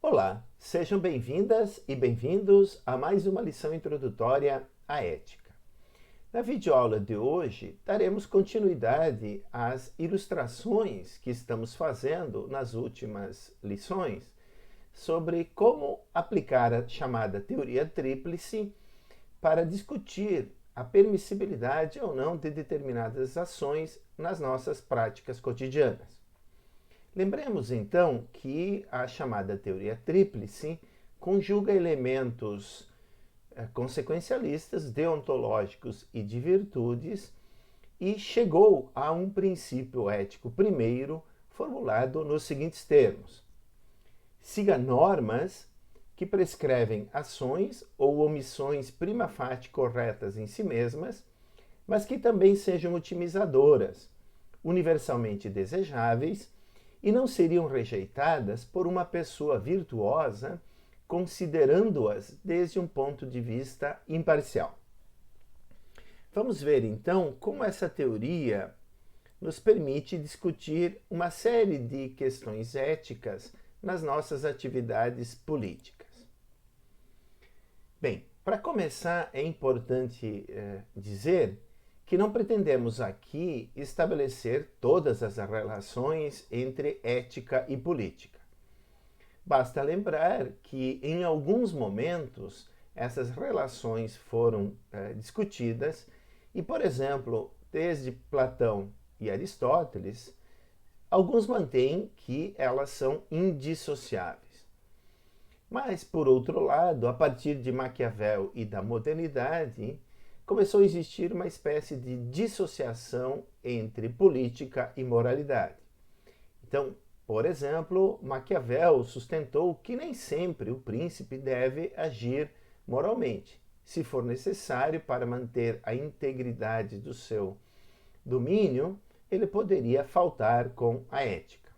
Olá, sejam bem-vindas e bem-vindos a mais uma lição introdutória à ética. Na videoaula de hoje, daremos continuidade às ilustrações que estamos fazendo nas últimas lições sobre como aplicar a chamada teoria tríplice para discutir a permissibilidade ou não de determinadas ações nas nossas práticas cotidianas. Lembremos então que a chamada teoria tríplice conjuga elementos consequencialistas, deontológicos e de virtudes e chegou a um princípio ético primeiro formulado nos seguintes termos: siga normas que prescrevem ações ou omissões prima facie corretas em si mesmas, mas que também sejam otimizadoras, universalmente desejáveis e não seriam rejeitadas por uma pessoa virtuosa, considerando-as desde um ponto de vista imparcial. Vamos ver então como essa teoria nos permite discutir uma série de questões éticas nas nossas atividades políticas. Bem, para começar, é importante dizer que não pretendemos aqui estabelecer todas as relações entre ética e política. Basta lembrar que, em alguns momentos, essas relações foram discutidas e, por exemplo, desde Platão e Aristóteles, alguns mantêm que elas são indissociáveis. Mas, por outro lado, a partir de Maquiavel e da modernidade, começou a existir uma espécie de dissociação entre política e moralidade. Então, por exemplo, Maquiavel sustentou que nem sempre o príncipe deve agir moralmente, se for necessário para manter a integridade do seu domínio, ele poderia faltar com a ética.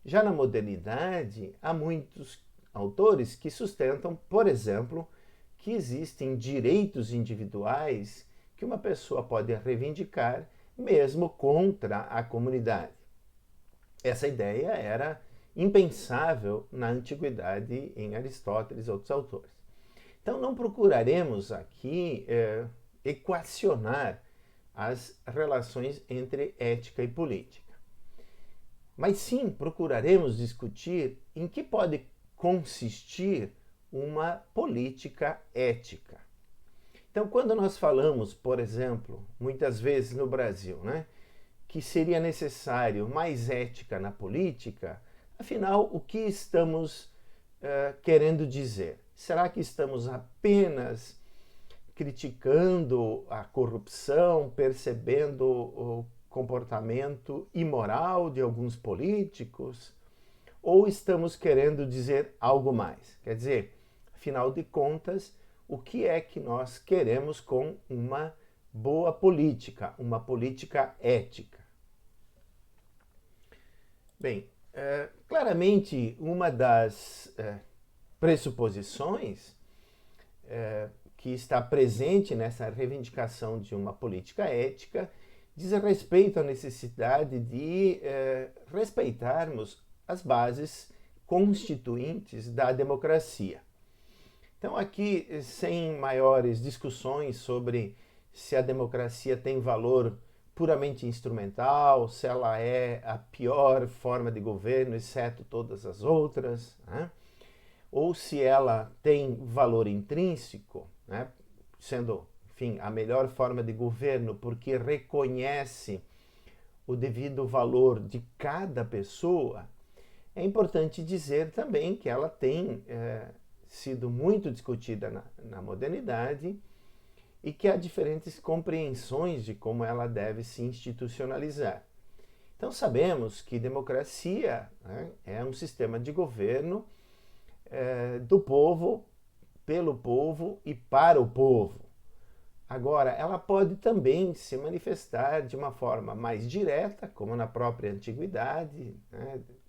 Já na modernidade, há muitos autores que sustentam, por exemplo, que existem direitos individuais que uma pessoa pode reivindicar mesmo contra a comunidade. Essa ideia era impensável na antiguidade em Aristóteles e outros autores. Então não procuraremos aqui equacionar as relações entre ética e política. Mas sim procuraremos discutir em que pode consistir uma política ética. Então, quando nós falamos, por exemplo, muitas vezes no Brasil, que seria necessário mais ética na política, afinal, o que estamos querendo dizer? Será que estamos apenas criticando a corrupção, percebendo o comportamento imoral de alguns políticos? Ou estamos querendo dizer algo mais? Quer dizer, afinal de contas, o que é que nós queremos com uma boa política, uma política ética? Bem, claramente uma das pressuposições que está presente nessa reivindicação de uma política ética diz respeito à necessidade de respeitarmos as bases constituintes da democracia. Então, aqui, sem maiores discussões sobre se a democracia tem valor puramente instrumental, se ela é a pior forma de governo, exceto todas as outras, ou se ela tem valor intrínseco, sendo, enfim, a melhor forma de governo porque reconhece o devido valor de cada pessoa, é importante dizer também que ela tem sido muito discutida na modernidade e que há diferentes compreensões de como ela deve se institucionalizar. Então sabemos que democracia é um sistema de governo do povo, pelo povo e para o povo. Agora, ela pode também se manifestar de uma forma mais direta, como na própria antiguidade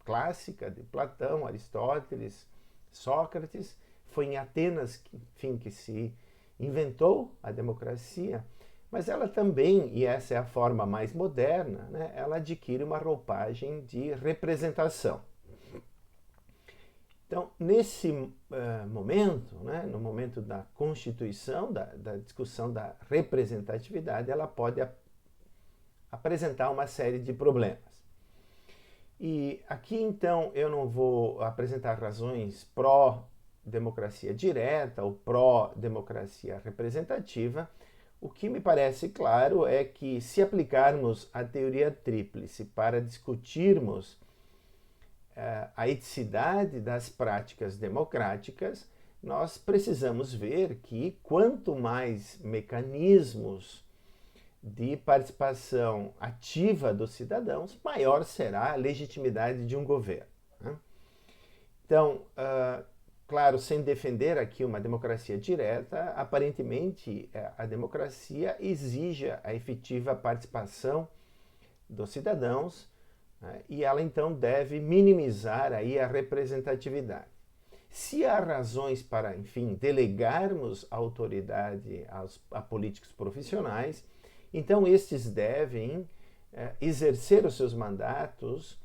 clássica de Platão, Aristóteles, Sócrates. Foi em Atenas que se inventou a democracia, mas ela também, e essa é a forma mais moderna, ela adquire uma roupagem de representação. Então, nesse momento, né, no momento da constituição, da discussão da representatividade, ela pode apresentar uma série de problemas. E aqui, então, eu não vou apresentar razões pró-democracia direta ou pró-democracia representativa. O que me parece claro é que, se aplicarmos a teoria tríplice para discutirmos a eticidade das práticas democráticas, nós precisamos ver que quanto mais mecanismos de participação ativa dos cidadãos, maior será a legitimidade de um governo. Então, claro, sem defender aqui uma democracia direta, aparentemente a democracia exige a efetiva participação dos cidadãos, né, e ela então deve minimizar aí a representatividade. Se há razões para, enfim, delegarmos a autoridade a políticos profissionais, então estes devem exercer os seus mandatos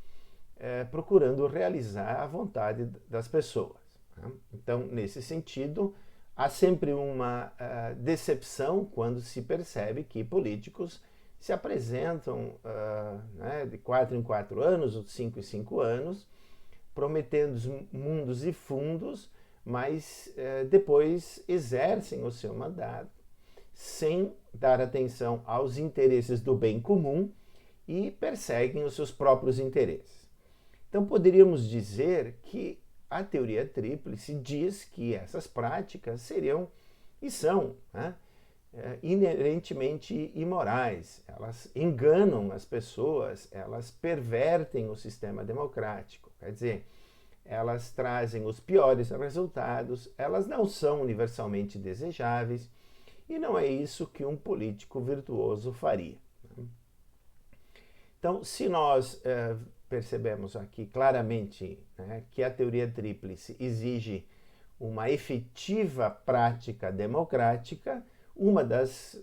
procurando realizar a vontade das pessoas. Né? Então, nesse sentido, há sempre uma decepção quando se percebe que políticos se apresentam né, de 4 em 4 anos, ou de 5 em 5 anos, prometendo mundos e fundos, mas depois exercem o seu mandato sem dar atenção aos interesses do bem comum e perseguem os seus próprios interesses. Então poderíamos dizer que a teoria tríplice diz que essas práticas seriam e são, né, inerentemente imorais. Elas enganam as pessoas, elas pervertem o sistema democrático. Quer dizer, elas trazem os piores resultados, elas não são universalmente desejáveis e não é isso que um político virtuoso faria. Então, se nós percebemos aqui claramente, né, que a teoria tríplice exige uma efetiva prática democrática, uma das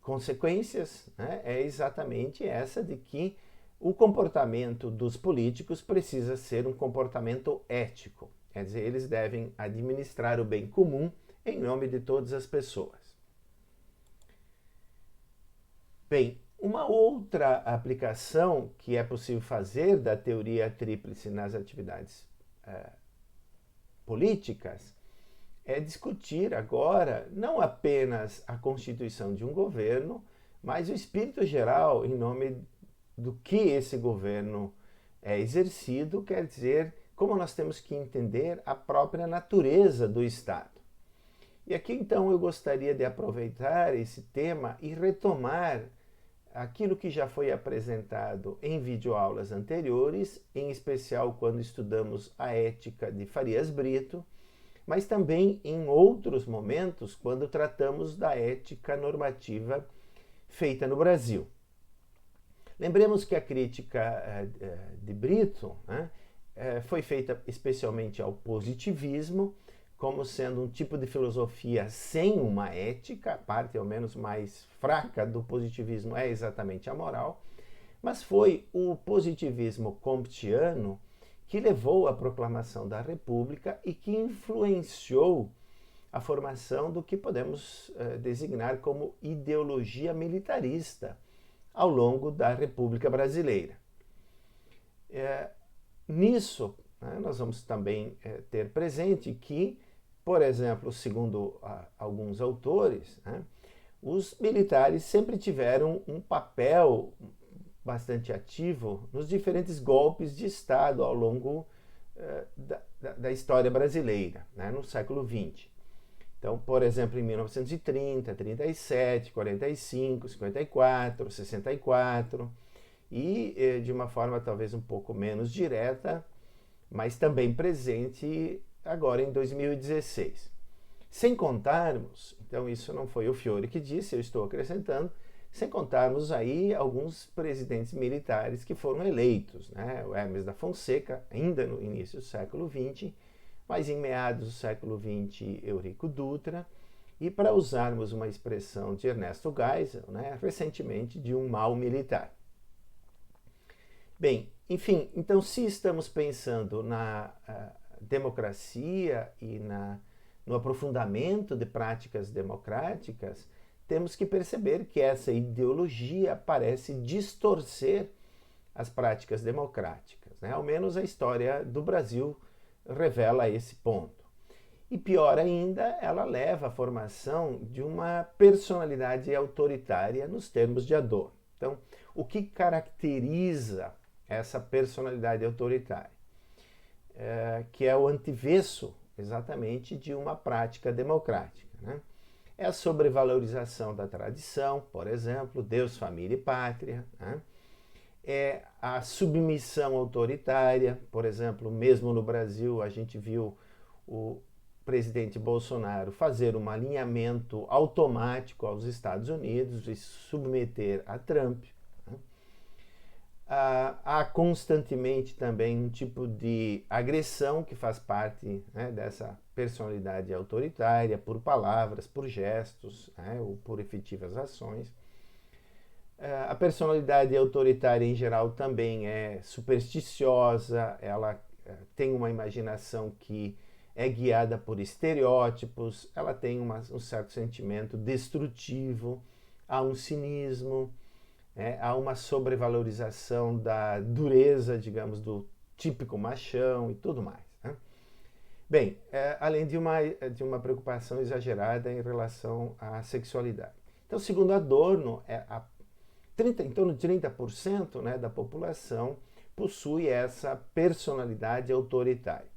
consequências, né, é exatamente essa de que o comportamento dos políticos precisa ser um comportamento ético. Quer dizer, eles devem administrar o bem comum em nome de todas as pessoas. Bem, uma outra aplicação que é possível fazer da teoria tríplice nas atividades políticas é discutir agora não apenas a constituição de um governo, mas o espírito geral em nome do que esse governo é exercido, quer dizer, como nós temos que entender a própria natureza do Estado. E aqui então eu gostaria de aproveitar esse tema e retomar aquilo que já foi apresentado em videoaulas anteriores, em especial quando estudamos a ética de Farias Brito, mas também em outros momentos quando tratamos da ética normativa feita no Brasil. Lembremos que a crítica de Brito, né, foi feita especialmente ao positivismo, como sendo um tipo de filosofia sem uma ética. A parte, ao menos, mais fraca do positivismo é exatamente a moral, mas foi o positivismo comteano que levou à proclamação da República e que influenciou a formação do que podemos designar como ideologia militarista ao longo da República Brasileira. Nisso, né, nós vamos também ter presente que, por exemplo, segundo alguns autores, né, os militares sempre tiveram um papel bastante ativo nos diferentes golpes de Estado ao longo da história brasileira, né, no século XX. Então, por exemplo, em 1930, 37, 45, 54, 64 e, de uma forma talvez um pouco menos direta, mas também presente agora em 2016. Sem contarmos, então isso não foi o Fiore que disse, eu estou acrescentando, sem contarmos aí alguns presidentes militares que foram eleitos, né? O Hermes da Fonseca, ainda no início do século XX, mas em meados do século XX, Eurico Dutra, e, para usarmos uma expressão de Ernesto Geisel, né, recentemente, de um mau militar. Bem, enfim, então se estamos pensando democracia e no aprofundamento de práticas democráticas, temos que perceber que essa ideologia parece distorcer as práticas democráticas, né? Ao menos a história do Brasil revela esse ponto. E pior ainda, ela leva à formação de uma personalidade autoritária nos termos de Adorno. Então, o que caracteriza essa personalidade autoritária? Que é o antivesso, exatamente, de uma prática democrática, né? É a sobrevalorização da tradição, por exemplo, Deus, família e pátria, né? É a submissão autoritária, por exemplo, mesmo no Brasil a gente viu o presidente Bolsonaro fazer um alinhamento automático aos Estados Unidos e submeter a Trump. Né? Há constantemente também um tipo de agressão que faz parte, né, dessa personalidade autoritária, por palavras, por gestos, né, ou por efetivas ações. A personalidade autoritária em geral também é supersticiosa, ela tem uma imaginação que é guiada por estereótipos, ela tem um certo sentimento destrutivo, há um cinismo, há uma sobrevalorização da dureza, digamos, do típico machão e tudo mais. Né? Bem, além de uma preocupação exagerada em relação à sexualidade. Então, segundo Adorno, em torno de 30%, né, da população possui essa personalidade autoritária,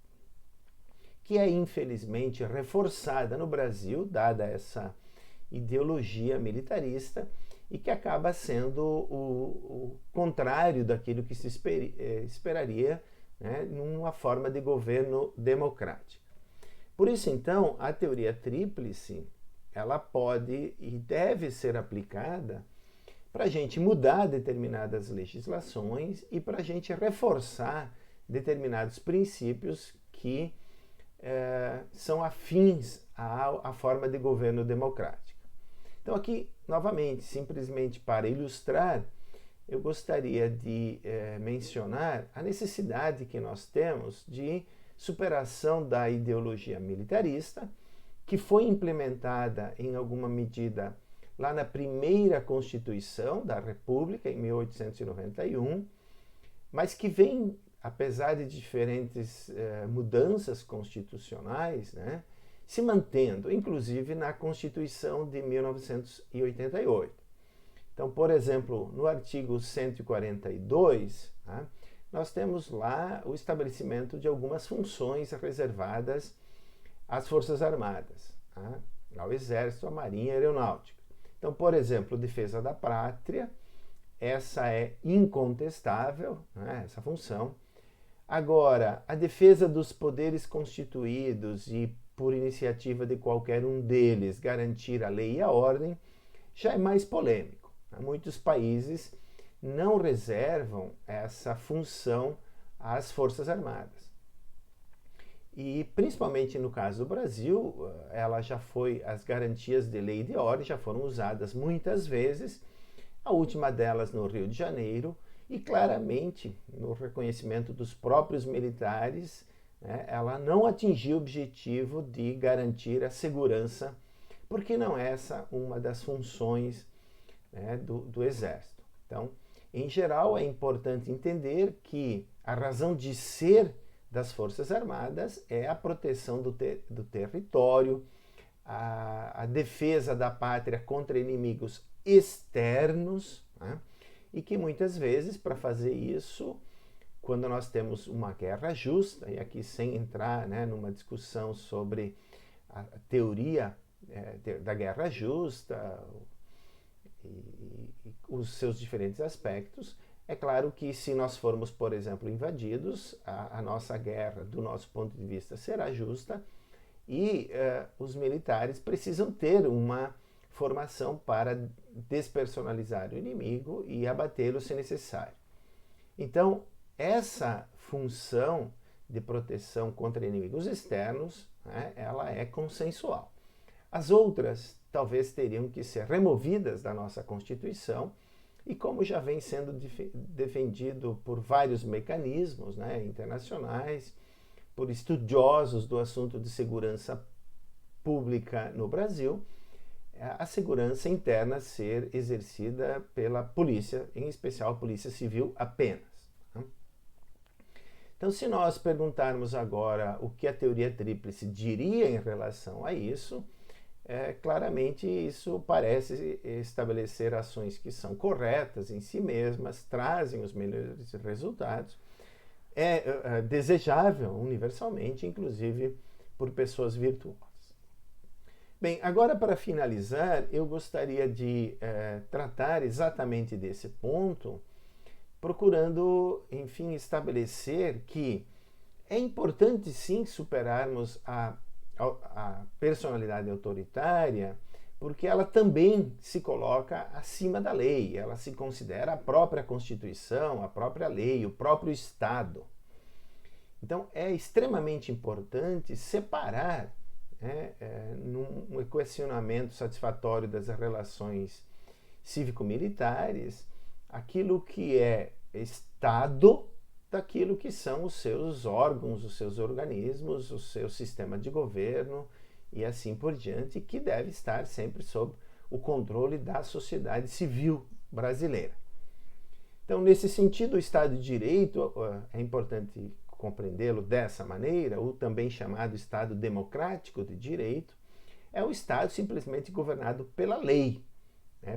que é infelizmente reforçada no Brasil, dada essa ideologia militarista, e que acaba sendo o contrário daquilo que se esperaria, né, numa forma de governo democrático. Por isso, então, a teoria tríplice, ela pode e deve ser aplicada para a gente mudar determinadas legislações e para a gente reforçar determinados princípios que são afins à forma de governo democrática. Então aqui, novamente, simplesmente para ilustrar, eu gostaria de mencionar a necessidade que nós temos de superação da ideologia militarista, que foi implementada em alguma medida lá na primeira Constituição da República, em 1891, mas que vem, apesar de diferentes mudanças constitucionais, né, se mantendo, inclusive na Constituição de 1988. Então, por exemplo, no artigo 142, né, nós temos lá o estabelecimento de algumas funções reservadas às Forças Armadas, né, ao Exército, à Marinha e à Aeronáutica. Então, por exemplo, defesa da pátria, essa é incontestável, né, essa função. Agora, a defesa dos poderes constituídos e, por iniciativa de qualquer um deles, garantir a lei e a ordem, já é mais polêmico. Muitos países não reservam essa função às Forças Armadas. E, principalmente no caso do Brasil, as garantias de lei e de ordem já foram usadas muitas vezes, a última delas no Rio de Janeiro, e claramente no reconhecimento dos próprios militares, né, ela não atingiu o objetivo de garantir a segurança, porque não é essa uma das funções, né, do Exército. Então, em geral, é importante entender que a razão de ser das Forças Armadas é a proteção do território, a defesa da pátria contra inimigos externos, né? E que muitas vezes, para fazer isso, quando nós temos uma guerra justa, e aqui sem entrar, né, numa discussão sobre a teoria da guerra justa e os seus diferentes aspectos, é claro que se nós formos, por exemplo, invadidos, a nossa guerra, do nosso ponto de vista, será justa e os militares precisam ter uma formação para despersonalizar o inimigo e abatê-lo se necessário. Então, essa função de proteção contra inimigos externos, né, ela é consensual. As outras talvez teriam que ser removidas da nossa Constituição e, como já vem sendo defendido por vários mecanismos, né, internacionais, por estudiosos do assunto de segurança pública no Brasil, a segurança interna ser exercida pela polícia, em especial a Polícia Civil apenas. Então, se nós perguntarmos agora o que a teoria tríplice diria em relação a isso, claramente isso parece estabelecer ações que são corretas em si mesmas, trazem os melhores resultados, é desejável universalmente, inclusive por pessoas virtuosas. Bem, agora para finalizar, eu gostaria de tratar exatamente desse ponto, procurando, enfim, estabelecer que é importante sim superarmos a personalidade autoritária, porque ela também se coloca acima da lei, ela se considera a própria Constituição, a própria lei, o próprio Estado. Então é extremamente importante separar, num equacionamento satisfatório das relações cívico-militares, aquilo que é Estado daquilo que são os seus órgãos, os seus organismos, o seu sistema de governo e assim por diante, que deve estar sempre sob o controle da sociedade civil brasileira. Então, nesse sentido, o Estado de Direito é importante compreendê-lo dessa maneira, o também chamado Estado Democrático de Direito, é um Estado simplesmente governado pela lei.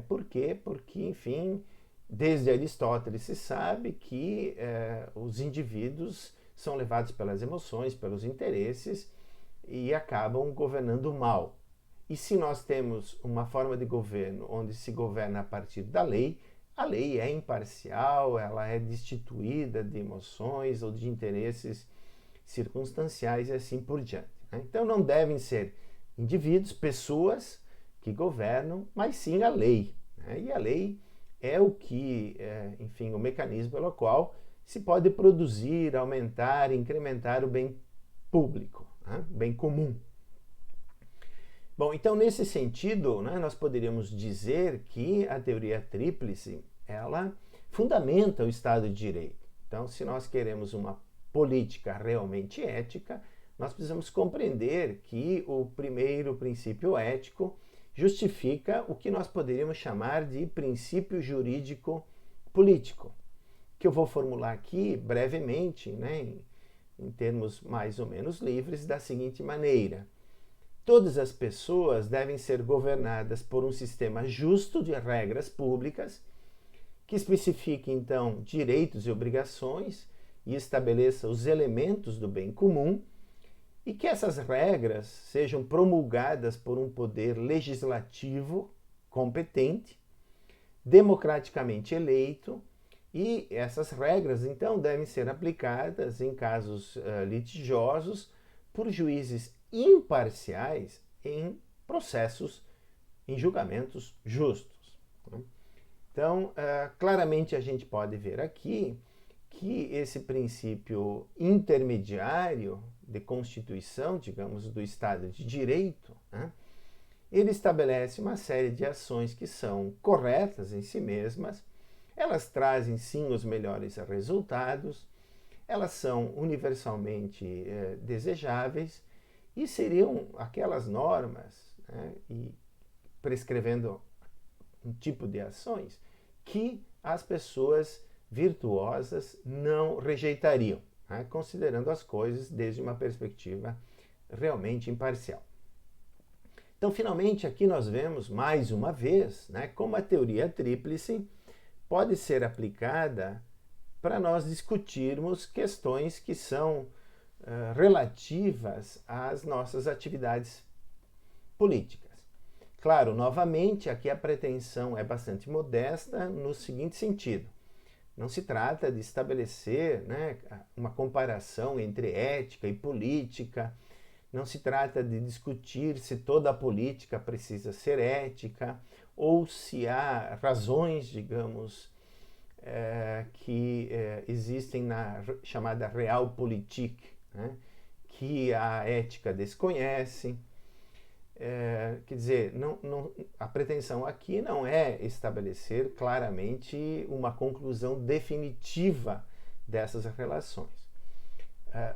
Por quê? Porque, enfim, desde Aristóteles se sabe que os indivíduos são levados pelas emoções, pelos interesses e acabam governando mal. E se nós temos uma forma de governo onde se governa a partir da lei, a lei é imparcial, ela é destituída de emoções ou de interesses circunstanciais e assim por diante. Então não devem ser indivíduos, pessoas que governam, mas sim a lei. E a lei é o que, enfim, o mecanismo pelo qual se pode produzir, aumentar, incrementar o bem público, bem comum. Bom, então nesse sentido, nós poderíamos dizer que a teoria tríplice, ela fundamenta o Estado de Direito. Então, se nós queremos uma política realmente ética, nós precisamos compreender que o primeiro princípio ético justifica o que nós poderíamos chamar de princípio jurídico político, que eu vou formular aqui brevemente, em termos mais ou menos livres, da seguinte maneira: todas as pessoas devem ser governadas por um sistema justo de regras públicas que especifique, então, direitos e obrigações e estabeleça os elementos do bem comum e que essas regras sejam promulgadas por um poder legislativo competente, democraticamente eleito, e essas regras, então, devem ser aplicadas em casos litigiosos por juízes imparciais em processos, em julgamentos justos. Então, claramente a gente pode ver aqui que esse princípio intermediário de constituição, digamos, do Estado de Direito, ele estabelece uma série de ações que são corretas em si mesmas, elas trazem sim os melhores resultados, elas são universalmente desejáveis e seriam aquelas normas, e prescrevendo um tipo de ações que as pessoas virtuosas não rejeitariam, considerando as coisas desde uma perspectiva realmente imparcial. Então, finalmente, aqui nós vemos mais uma vez como a teoria tríplice pode ser aplicada para nós discutirmos questões que são relativas às nossas atividades políticas. Claro, novamente, aqui a pretensão é bastante modesta no seguinte sentido: não se trata de estabelecer uma comparação entre ética e política, não se trata de discutir se toda a política precisa ser ética ou se há razões, digamos, que existem na chamada Realpolitik, que a ética desconhece. Quer dizer, a pretensão aqui não é estabelecer claramente uma conclusão definitiva dessas relações.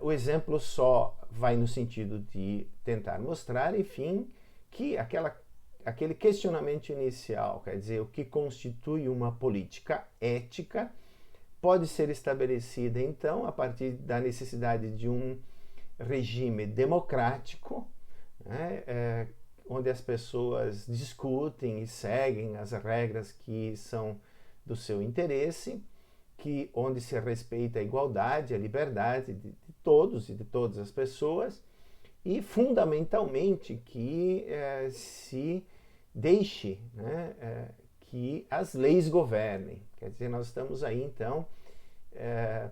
O exemplo só vai no sentido de tentar mostrar, enfim, que aquele questionamento inicial, quer dizer, o que constitui uma política ética, pode ser estabelecida, então, a partir da necessidade de um regime democrático, né, onde as pessoas discutem e seguem as regras que são do seu interesse, onde se respeita a igualdade, a liberdade de todos e de todas as pessoas, e fundamentalmente que se deixe, né, que as leis governem. Quer dizer, nós estamos aí então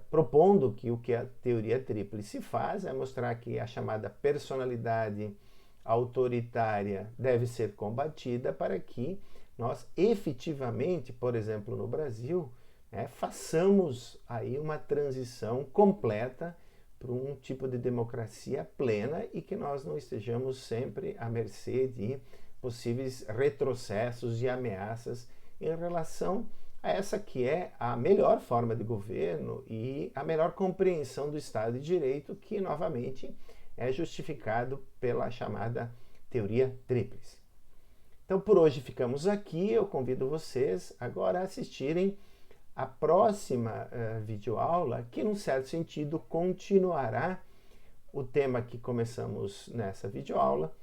propondo que o que a teoria tríplice faz é mostrar que a chamada personalidade autoritária deve ser combatida para que nós efetivamente, por exemplo, no Brasil, façamos aí uma transição completa para um tipo de democracia plena e que nós não estejamos sempre à mercê de possíveis retrocessos e ameaças em relação a essa que é a melhor forma de governo e a melhor compreensão do Estado de Direito, que novamente é justificado pela chamada teoria tríplice. Então por hoje ficamos aqui, eu convido vocês agora a assistirem a próxima videoaula, que num certo sentido continuará o tema que começamos nessa videoaula,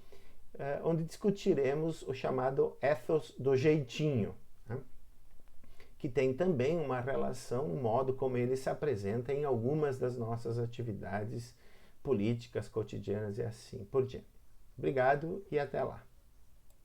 onde discutiremos o chamado ethos do jeitinho, né? Que tem também uma relação, um modo como ele se apresenta em algumas das nossas atividades políticas cotidianas e assim por diante. Obrigado e até lá.